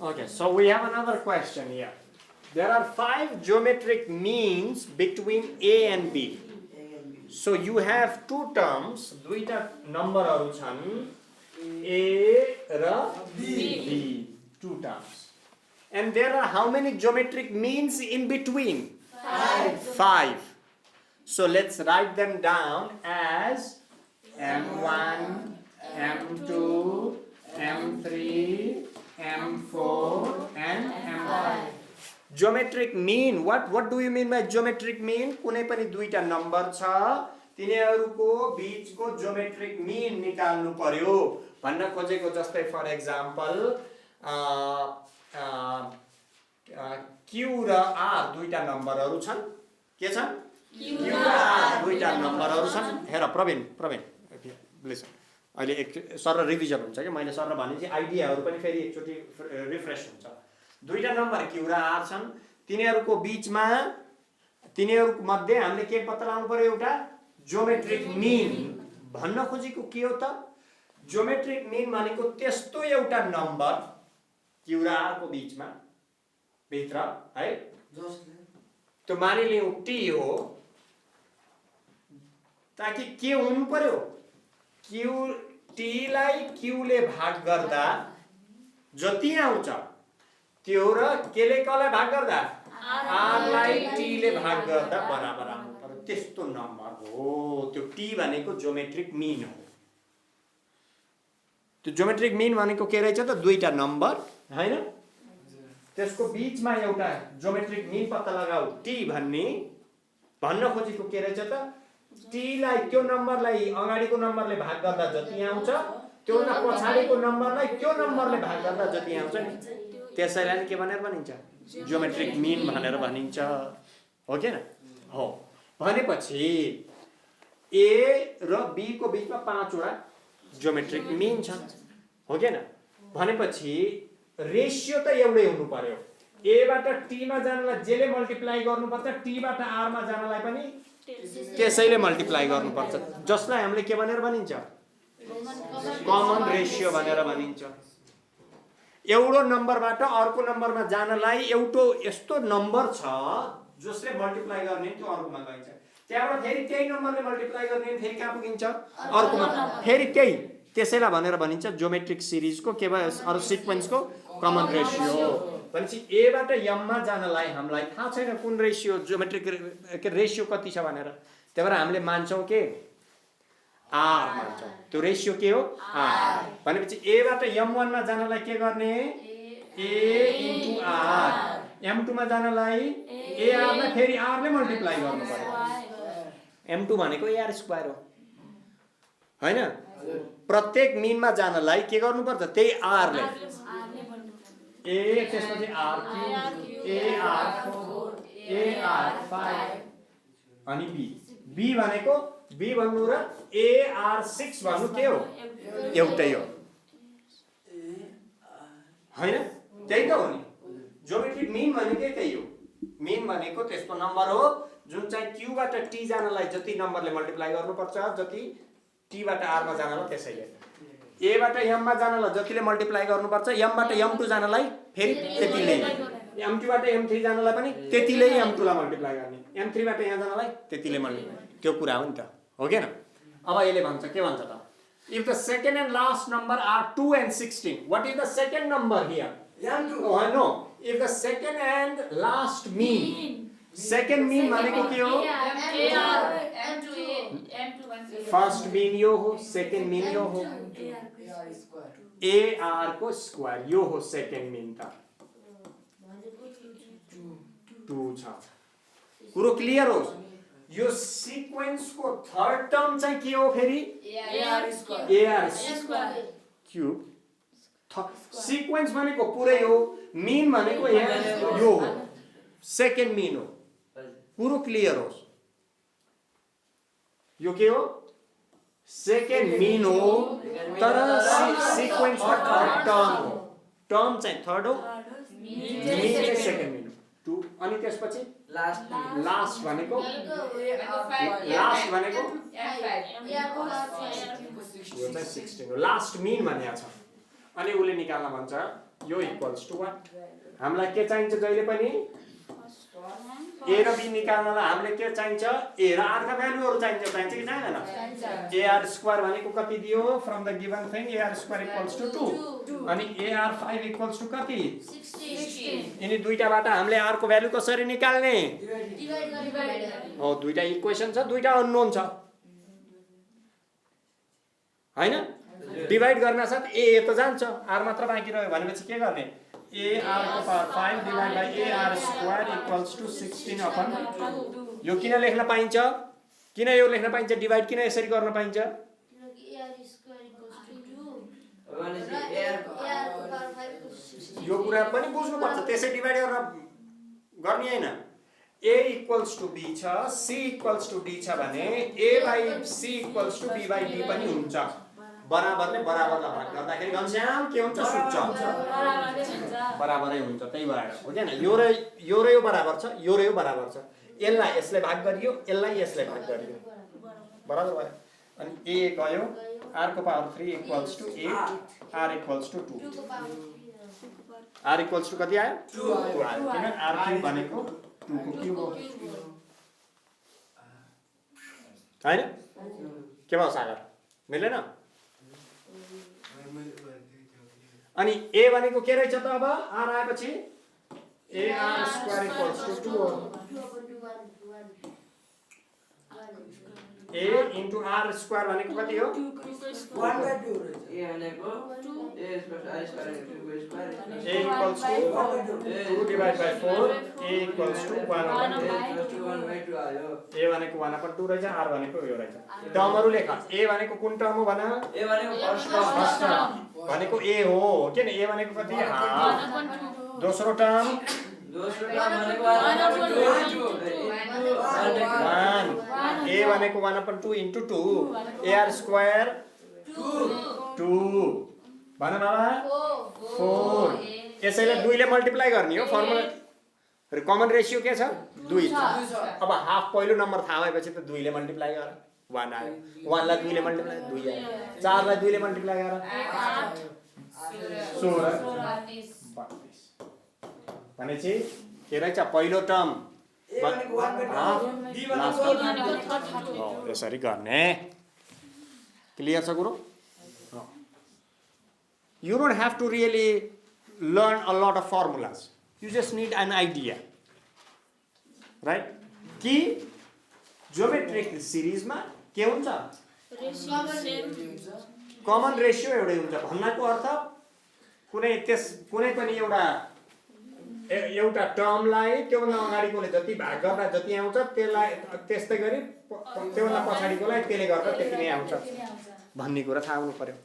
Okay, so we have another question here. There are 5 geometric means between A and B. So you have two terms, दुईटा नम्बरहरू छन् A र B, two terms. And there are how many geometric means in between? 5. So let's write them down as M1, M2, M3, M4 and M5. Geometric mean, what do you mean by geometric mean? कुनै पनि दुईटा number छ तिनीहरूको बीचको geometric mean निकाल्नु पर्यो भन्न खोजेको। जस्तै फर एक्जाम्पल Q र R दुईटा नम्बरहरू छन्। के छन्? Q र R दुईटा नम्बरहरू छन्। हेर प्रवीण प्लिज अहिले एक सर रिभिजन हुन्छ के मैले सर भने चाहिँ आइडियाहरू पनि फेरि एकचोटि रिफ्रेश हुन्छ। दुईटा नम्बर Q र R छन् तिनीहरूको बीचमा तिनीहरूको मध्ये हामीले के पत्ता लगाउनु पर्यो? एउटा ज्योमेट्रिक मिन। भन्न खोजेको के हो त? ज्योमेट्रिक मिन भनेको त्यस्तो एउटा नम्बर Q र R को बीचमा भित्र है त्यो मानिलिउँ T हो ताकि के हुनु पर्यो? T लाई Q ले भाग गर्दा जति आउँछ त्यो र केले कलाई भाग गर्दा R लाई T ले भाग गर्दा बराबर आउनु पर्यो। त्यस्तो नम्बर हो त्यो T भनेको ज्योमेट्रिक मिन हो। त्यो ज्योमेट्रिक मिन भनेको के रहेछ त? दुईटा नम्बर हैन त्यसको बीचमा एउटा ज्योमेट्रिक मिन पत्ता लगाऊ T भन्ने। भन्न खोजेको के रहेछ त? T लाई त्यो नम्बरलाई अगाडिको नम्बरले भाग गर्दा जति आउँछ त्यो न पछाडिको नम्बरलाई त्यो नम्बरले भाग गर्दा जति आउँछ नि त्यसैलाई के भनेर भनिन्छ? ज्योमेट्रिक मिन भनेर भनिन्छ। हो के न? हो। भनेपछि A र B को बीचमा 5 वटा ज्योमेट्रिक मिन छन्। हो के न? भनेपछि रेशियो त एउटै हुनु पर्यो। A बाट T मा जानलाई J ले मल्टिप्लाई गर्नुपर्छ, T बाट R मा जानलाई पनि त्यसैले मल्टिप्लाई गर्नुपर्छ। जसलाई हामीले के भनेर भनिन्छ? कमन रेशियो भनेर भनिन्छ। एउटो नम्बरबाट अर्को नम्बरमा जानलाई एउटो यस्तो नम्बर छ जसले मल्टिप्लाई गर्ने त्यो अर्कोमा गइन्छ। त्यहाँबाट फेरि त्यही नम्बरले मल्टिप्लाई गर्ने फेरि कहाँ पुगिन्छ? अर्कोमा फेरि त्यही। त्यसैलाई भनेर भनिन्छ ज्योमेट्रिक सिरिजको के भयो? अरु सिक्वेन्सको कमन रेशियो। भनेपछि A बाट M मा जानलाई हामीलाई थाहा छैन कुन रेशियो ज्योमेट्रिक रेशियो कति छ भनेर। त्यही भएर हामीले मान्छौं के R मान्छौं। त्यो रेशियो के हो? R। भनेपछि A बाट M1 मा जानलाई के गर्ने? A * R। M2 मा जानलाई AR लाई फेरि R ले मल्टिप्लाई गर्नु पर्यो। M2 भनेको AR स्क्वायर हो हैन? प्रत्येक मिनमा जानलाई के गर्नुपर्छ? त्यही R ले A त्यसपछि R3 AR4 AR5 अनि B भनेको B भन्नु र AR6 भन्नु के हो? एउटै हो हैन? त्यही त हो नि। ज्योमेट्रिक मिन भनेको त्यही हो। मिन भनेको त्यस्तो नम्बर हो जुन चाहिँ Q बाट T जानलाई जति नम्बरले मल्टिप्लाई गर्नुपर्छ जति T बाट R मा जानलाई त्यसैले। A बाट M मा जानलाई जतिले मल्टिप्लाई गर्नुपर्छ M बाट M2 जानलाई फेरि त्यतिले। M2 बाट M3 जानलाई पनि त्यतिले M2 लाई मल्टिप्लाई गर्ने। M3 बाट यहाँ जानलाई त्यतिले मल्टिप्लाई। त्यो कुरा हो नि त। हो के न? अब यसले भन्छ के भन्छ त? If the second and last number are 2 and 16, what is the second number here? M2. Oh no. If the second and last mean. Second mean भनेको के हो? फर्स्ट मीन यो हो, सेकेन्ड मीन यो हो। AR को स्क्वायर यो हो सेकेन्ड मीन त 2 छ। कुरो क्लियर हो? यो सिक्वेन्स को थर्ड टर्म चाहिँ के हो फेरि? AR square cube. सिक्वेन्स भनेको पुरै हो, मीन भनेको यो हो, सेकेन्ड मीन हो। कुरो क्लियर होस्? यो के हो? सेकेन्ड मीन हो तर सिक्वेन्स मा थर्ड टर्म हो। टर्म चाहिँ थर्ड हो, मीन चाहिँ सेकेन्ड मीन हो। 2 अनि त्यसपछि लास्ट भनेको लास्ट भनेको यो चाहिँ 16 हो। लास्ट मीन भनेको छ। अनि उले निकाल्न भन्छ यो इक्वल्स टु 1 हामीलाई के चाहिन्छ जहिले पनि ए र बी निकाल्नलाई हामीले के चाहिन्छ ए र आर का भ्यालुहरु चाहिन्छ कि चाहिँदैन ए आर स्क्वायर भनेको कति दियो from the given thing A R square equals to 2 अनि ए आर 5 इक्वल्स टु कति 16 यिनी दुईटाबाट हामीले आर को भ्यालु कसरी निकाल्ने डिवाइड हो दुईटा इक्वेसन छ दुईटा अननोन छ हैन डिवाइड गर्न साथ ए त जान्छ आर मात्र बाँकी रह्यो भनेपछि के गर्ने ए आर को power 5 divide by A R square equals to 16 अपन यो किन लेख्न पाइन्छ किन यो लेख्न पाइन्छ डिवाइड किन यसरी गर्न पाइन्छ किनकि A R square equals to 2 भनेपछि ए आर को पावर 5 16 यो कुरा पनि बुझ्नु पर्छ त्यसै डिवाइड गर्ने हैन a इक्वल्स टु b छ c इक्वल्स टु d छ भने a by c equals to b by d पनि हुन्छ बराबरले बराबरलाई भाग गर्दाखेरि घनश्याम के हुन्छ सुट्छ बराबरै हुन्छ त्यही भएर हो हैन यो र यो बराबर छ यो र यो बराबर छ यसलाई यसले भाग गरियो यसलाई यसले भाग गरियो बराबर भयो अनि a गयो r को power 3 equals to 8 r equals to 2 r equals to कति आयो 2 आयो किन r क्यूब भनेको 2 को क्यूब हो हैन के भयो सागर मिलेन अनि a भनेको के रहेछ त अब r आएपछि a r square equals to 2 हो a into r स्क्वायर भनेको कति हो 1/2 रहेछ ए भनेको 2 a square r square square a equals to 2 divided by 4 a equals to 1/2 आयो a भनेको 1/2 रहेछ r भनेको यो रहेछ टर्महरु लेख a भनेको कुन टर्म हो भन a भनेको फर्स्ट टर्म भनेको a हो के नि a भनेको कति हाफ दोस्रो टर्म भनेको 1 a भनेको 1/2 into 2 ar square 2 भन बाबा 4 यसैले 2 ले मल्टिप्लाई गर्ने हो फर्मुला कमन रेशियो के छ 2 छ अब हाफ पहिलो नम्बर थाहा भएपछि त 2 ले मल्टिप्लाई गर 1 आयो 1 लाई 2 ले मल्टिप्लाई 2 आयो 4 लाई 2 ले मल्टिप्लाई गर 16 भनेपछि के रहेछ पहिलो टर्म यसरी गर्ने क्लियर छ गुरु you don't have to really learn a lot of formulas you just need an idea right कि ज्योमेट्रिक सिरिज मा के हुन्छ कमन रेशियो एउटै हुन्छ भन्नको अर्थ कुनै पनि एउटा टर्मलाई त्योभन्दा अगाडिकोले जति भाग गर्दा जति आउँछ त्यसलाई त्यस्तै गरी त्योभन्दा पछाडिकोलाई त्यसले गर्दा त्यति नै आउँछ भन्ने कुरा थाहा हुनु पर्यो